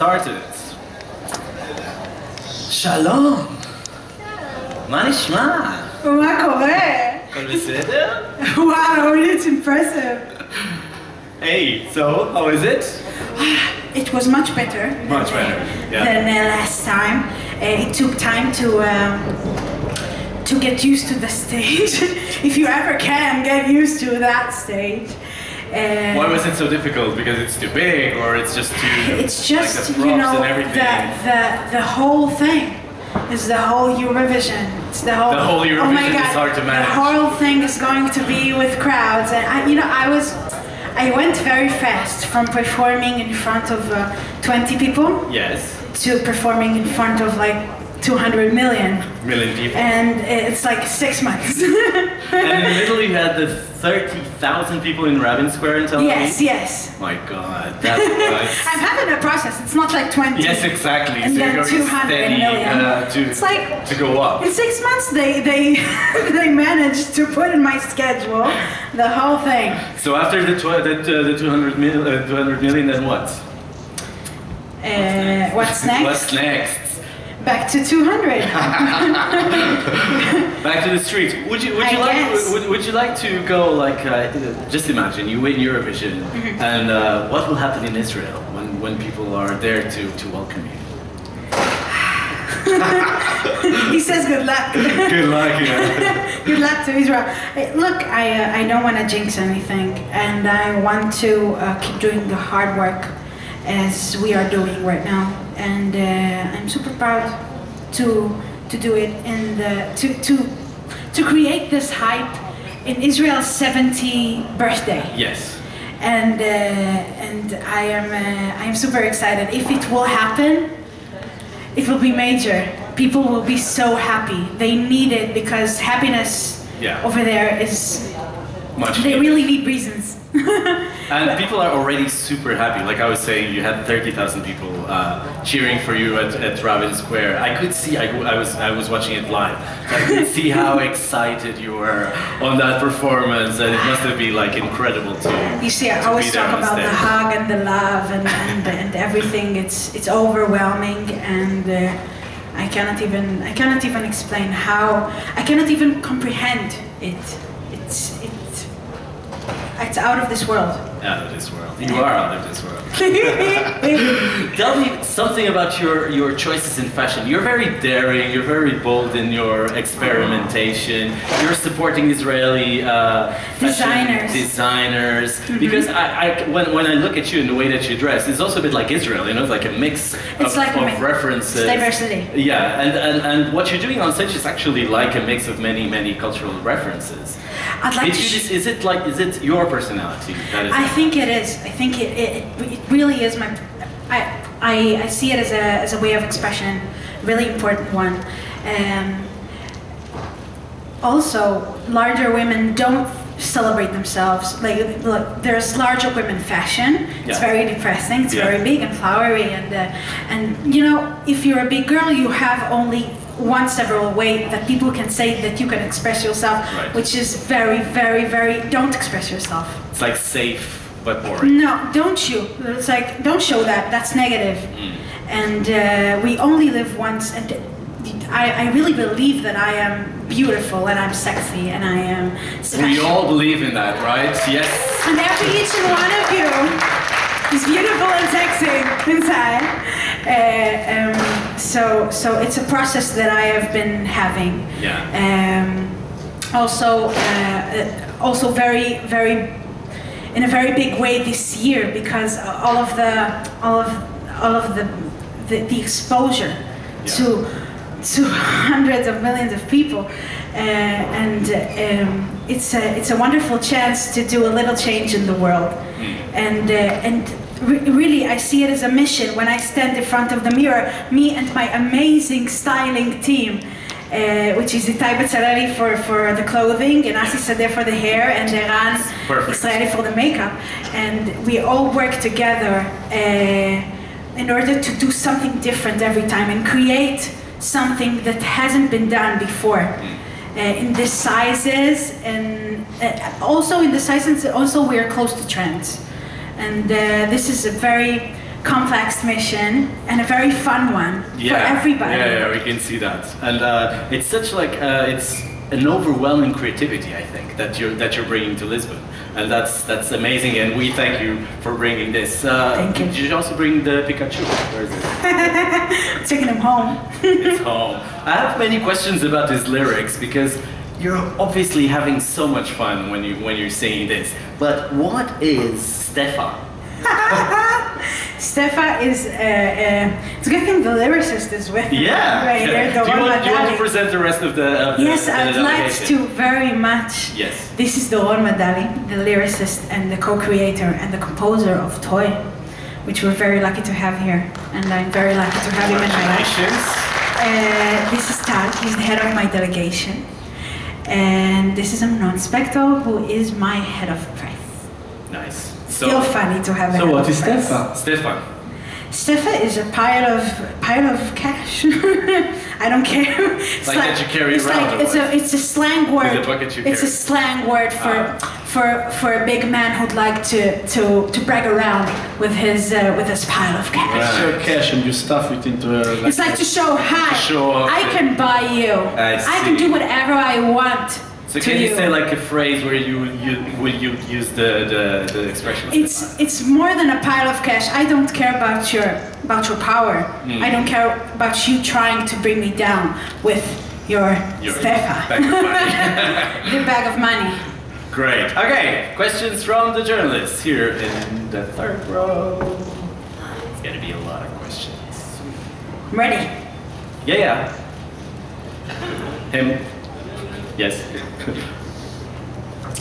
started. Shalom! מה נשמע? מה קורה? הכל בסדר? Wow, it's impressive. Hey, so how is it? It was much better. Much better, yeah. Than last time. It took time to get used to the stage. If you ever can get used to that stage. Why was it so difficult? Because it's too big, or it's just too... It's just, like the props you know, and everything. the whole thing. It's the whole Eurovision. It's the whole Eurovision, oh my God, is hard to manage. The whole thing is going to be with crowds, and I went very fast from performing in front of 20 people. Yes. To performing in front of like 200 million people. And it's like 6 months. And in the middle you had the 30,000 people in Rabin Square in Tel Aviv? Yes, yes. My God, that's nice. I'm having a process, it's not like 20. Yes, exactly. And so then you're 200 steady, million. It's like, to go up. In 6 months they managed to put in my schedule the whole thing. So after the 200 million, then what? What's next? What's next? Back to 200. Back to the streets. Would you like to go like just imagine you win Eurovision, and what will happen in Israel when people are there to welcome you? He says good luck. Good luck, yeah. Good luck to Israel. Look, I don't want to jinx anything, and I want to keep doing the hard work as we are doing right now, and I'm super proud to do it and to create this hype in Israel's 70th birthday. Yes. And I am super excited. If it will happen, it will be major. People will be so happy. They need it because happiness over there is much. They really need reasons. And people are already super happy. Like I was saying, you had 30,000 people cheering for you at Rabin Square. I could see. I was watching it live. I could see how excited you were on that performance, and it must have been like incredible too. You see, I always talk about the hug and the love and everything. It's overwhelming, and I cannot even explain how. I cannot even comprehend it. It's out of this world. Out of this world. You are out of this world. Tell me something about your choices in fashion. You're very daring, you're very bold in your experimentation. You're supporting Israeli designers. Because when I look at you and the way that you dress, it's also a bit like Israel, you know, it's like a mix of references. It's diversity. Yeah, and what you're doing on stage is actually like a mix of many cultural references. Is it your personality? I think it is. I think it really is my. I see it as a way of expression, really important one. Also, larger women don't celebrate themselves. Like, look, there's larger women fashion. It's very depressing. It's very big and flowery, and you know, if you're a big girl, you have only one several way that people can say that you can express yourself, which is very don't express yourself. It's like safe but boring. No, don't you? It's like, don't show that. That's negative. And we only live once, and I really believe that I am beautiful and I'm sexy and I am special. We all believe in that, right? Yes. And each and one of you is beautiful and sexy inside. So it's a process that I have been having. Also very in a very big way this year, because all of the exposure to hundreds of millions of people, it's a wonderful chance to do a little change in the world, and really I see it as a mission when I stand in front of the mirror, me and my amazing styling team, which is Itai Betzaleli for the clothing, and Asi Sadeh for the hair, and Eran Israeli for the makeup, and we all work together in order to do something different every time and create something that hasn't been done before, in the sizes, and also in the sizes. Also, we are close to trends, and this is a very complex mission and a very fun one for everybody. Yeah, we can see that, and it's such like it's an overwhelming creativity, I think, that you're bringing to Lisbon, and that's amazing. And we thank you for bringing this. Thank you. Did you also bring the Pikachu? Where is it? Taking him home. It's home. I have many questions about his lyrics because you're obviously having so much fun when you're singing this. But what is Stefa? Stefa is, it's a good thing the lyricist is with me. Yeah. Right here, do you want to present the rest of the Yes, I'd the like to very much. Yes. This is Doron Madali, the lyricist and the co-creator and the composer of Toy, which we're very lucky to have here. And I'm very lucky to have him in my life. This is Tal, he's the head of my delegation. And this is Amnon Spector, who is my head of press. Nice. Still funny to have a So head what of is press. Stefa? Stefa is a pile of cash. I don't care. It's like that you carry around. It's a slang word. With the bucket you It's a carry. slang word for a big man who'd like to brag around with his pile of cash. It's your cash and you stuff it into a... It's like to show, hi, To show off I can buy you. I can do whatever I want. So can you say like a phrase where you use the expression? It's more than a pile of cash. I don't care about your power. I don't care about you trying to bring me down with your Stefa. Bag of money. Your bag of money. Great. Okay, questions from the journalists here in the third row. It's gonna be a lot of questions. I'm ready. Yeah. Him. Yes.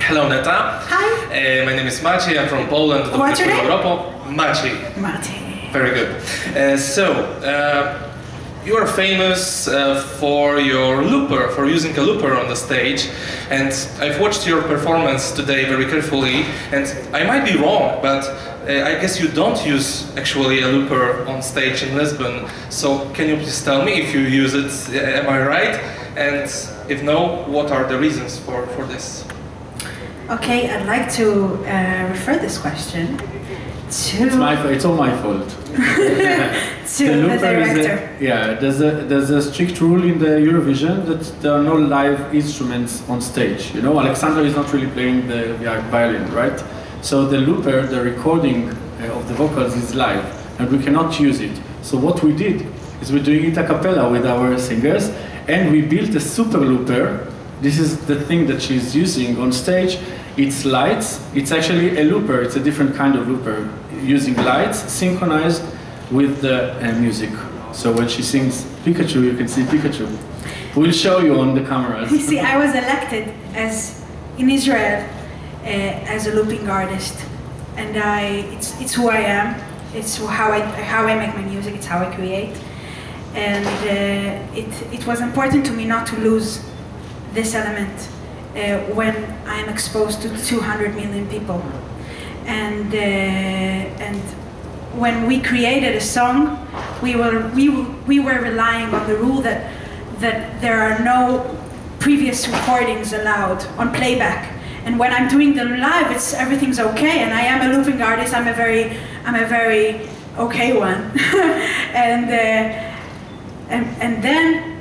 Hello, Netta. Hi. My name is Maciej. I'm from Poland. What's your name? Maciej. Marty. Very good. You are famous for your looper, for using a looper on the stage. And I've watched your performance today very carefully. And I might be wrong, but I guess you don't use actually a looper on stage in Lisbon. So can you please tell me if you use it? Am I right? And if no, what are the reasons for this? Okay, I'd like to refer this question to It's all my fault. to the director. There's a strict rule in the Eurovision that there are no live instruments on stage. You know, Alexandra is not really playing the violin, right? So the looper, the recording of the vocals is live, and we cannot use it. So what we did is we're doing it a cappella with our singers, and we built a super looper. This is the thing that she's using on stage. It's lights. It's actually a looper. It's a different kind of looper, using lights synchronized with the music. So when she sings Pikachu, you can see Pikachu. We'll show you on the cameras. You see, I was elected in Israel as a looping artist, and it's who I am. It's how I make my music. It's how I create, and it was important to me not to lose this element when I'm exposed to 200 million people, and when we created a song, we were relying on the rule that there are no previous recordings allowed on playback. And when I'm doing them live, everything's okay. And I am a looping artist. I'm a very okay one. and then.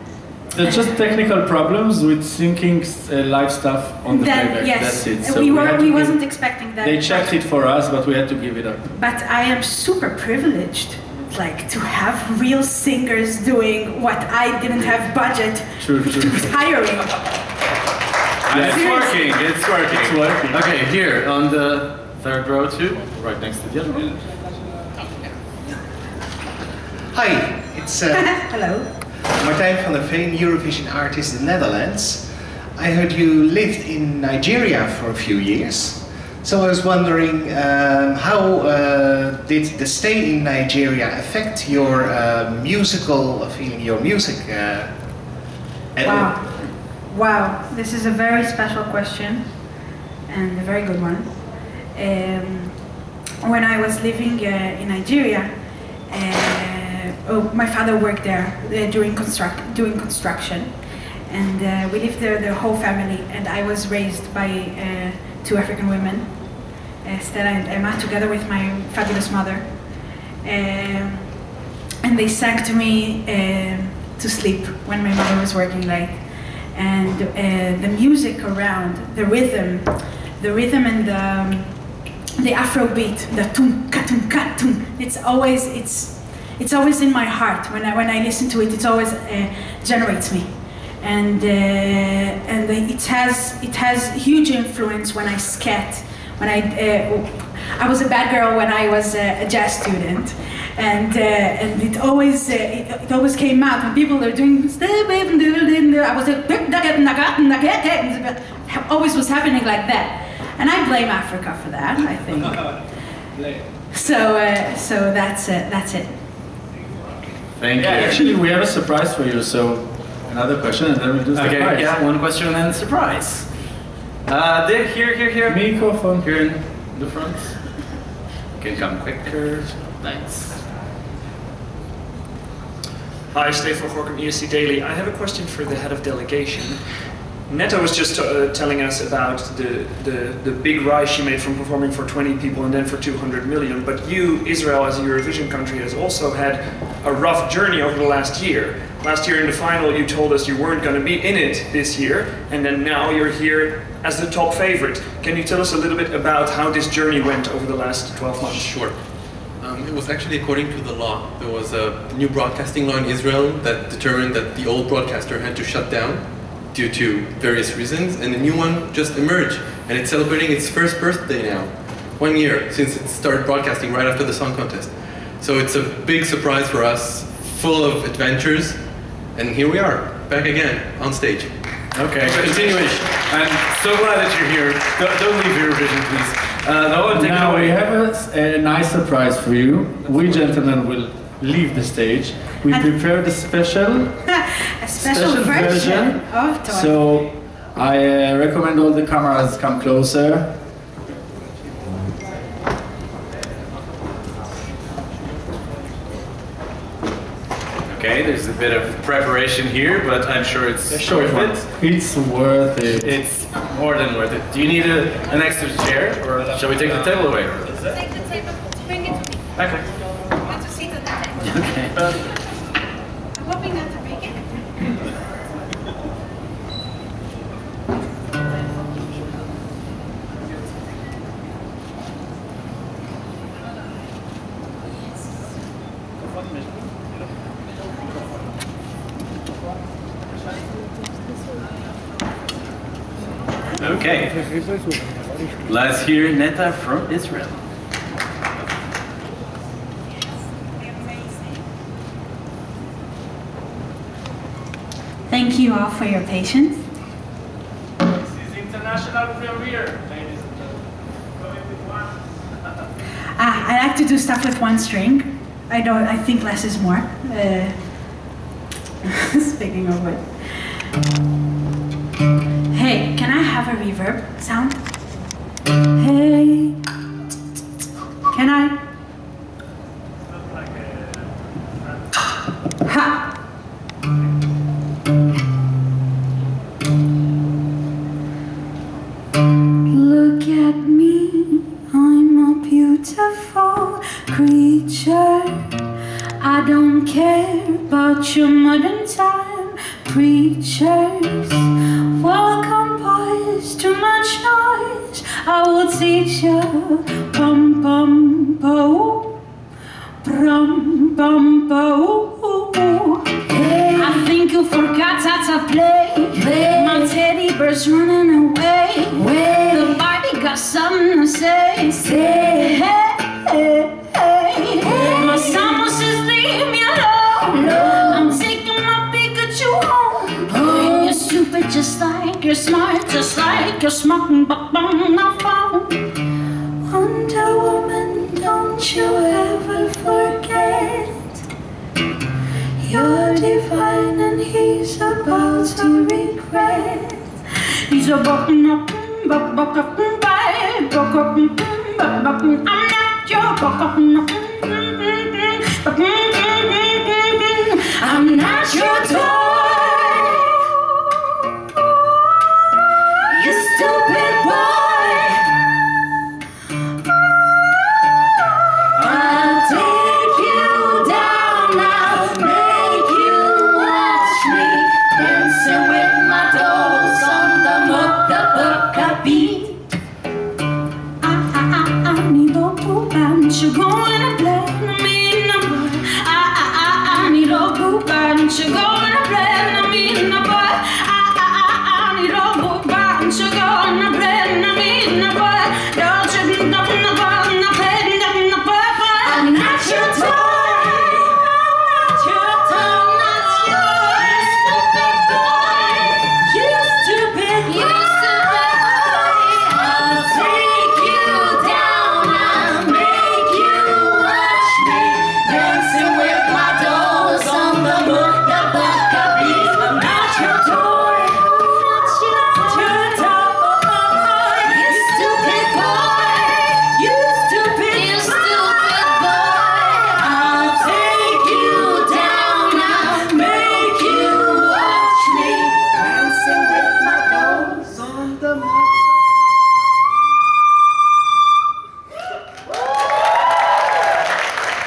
There's just technical problems with syncing live stuff on the playback. Yes, that's it. So we wasn't expecting that. They checked it for us, but we had to give it up. But I am super privileged, like to have real singers doing what I didn't have budget True. to hiring. It's working. Okay, here on the third row too, right next to the other one. Hi, it's Hello. Martijn van der Veen, Eurovision artist in the Netherlands. I heard you lived in Nigeria for a few years. So I was wondering, how did the stay in Nigeria affect your musical feeling, your music? Wow, this is a very special question and a very good one. When I was living in Nigeria, my father worked there doing construction, and we lived there, the whole family, and I was raised by two African women, Stella and Emma, together with my fabulous mother. and they sang to me to sleep when my mother was working late. And the music around, the rhythm and the Afro beat, the tum ka tum ka tum. It's always in my heart. When I listen to it, it always generates me, and it has huge influence when I scat. When I was a bad girl when I was a jazz student, and it always came out when people are doing. I was always was happening like that, and I blame Africa for that. I think. So that's it. Thank you. Actually, we have a surprise for you. So another question, and then we'll do surprise. Okay, yeah, one question and then surprise. Here. Microphone here in the front. You can come quicker. Thanks. Hi, Stefan Gorkum, ESC Daily. I have a question for the head of delegation. Netta was just telling us about the big rise she made from performing for 20 people and then for 200 million. But you, Israel, as a Eurovision country, has also had a rough journey over the last year. Last year in the final, you told us you weren't going to be in it this year, and then now you're here as the top favorite. Can you tell us a little bit about how this journey went over the last 12 months? Sure. It was actually according to the law. There was a new broadcasting law in Israel that determined that the old broadcaster had to shut down due to various reasons, and a new one just emerged, and it's celebrating its first birthday now. 1 year since it started broadcasting right after the song contest. So it's a big surprise for us, full of adventures, and here we are, back again, on stage. Okay, Continuation. I'm so glad that you're here. Don't leave Eurovision, please. Now we have a nice surprise for you. We gentlemen will leave the stage. We prepared a special version of Toy. So I recommend all the cameras come closer. Okay, there's a bit of preparation here, but I'm sure it's worth it. It's worth it. It's more than worth it. Do you need an extra chair, or shall we take the table away? Take the table, bring it to me. Okay. I want to sit at the table. Okay. I'm hoping not to break it. Okay. Let's hear Netta from Israel. Thank you all for your patience. This is international premiere, ladies and gentlemen. I like to do stuff with one string. I think less is more. Speaking of which. Hey, can I have a reverb sound? Hey, can I? Ha! Look at me, I'm a beautiful creature. I don't care about your modern time preachers. Welcome boys, too much noise. I will teach you. Bum bum po, brum bum po. Hey, I think you forgot how to play. My teddy bear's running away. The Barbie got something to say. Hey, hey, hey. My summer says leave me alone. I'm taking my Pikachu home. You're stupid just like you're smart, just like you're smart. But my phone. Wonder Woman, don't you ever forget. You're divine and he's about to regret. He's a button up, I'm not your button. I'm not your toy. You stupid boy. I'll take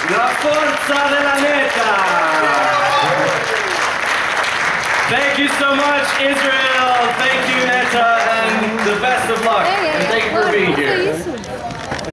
La forza della Netta! Thank you so much, Israel. Thank you, Netta, and the best of luck. And thank you for being here.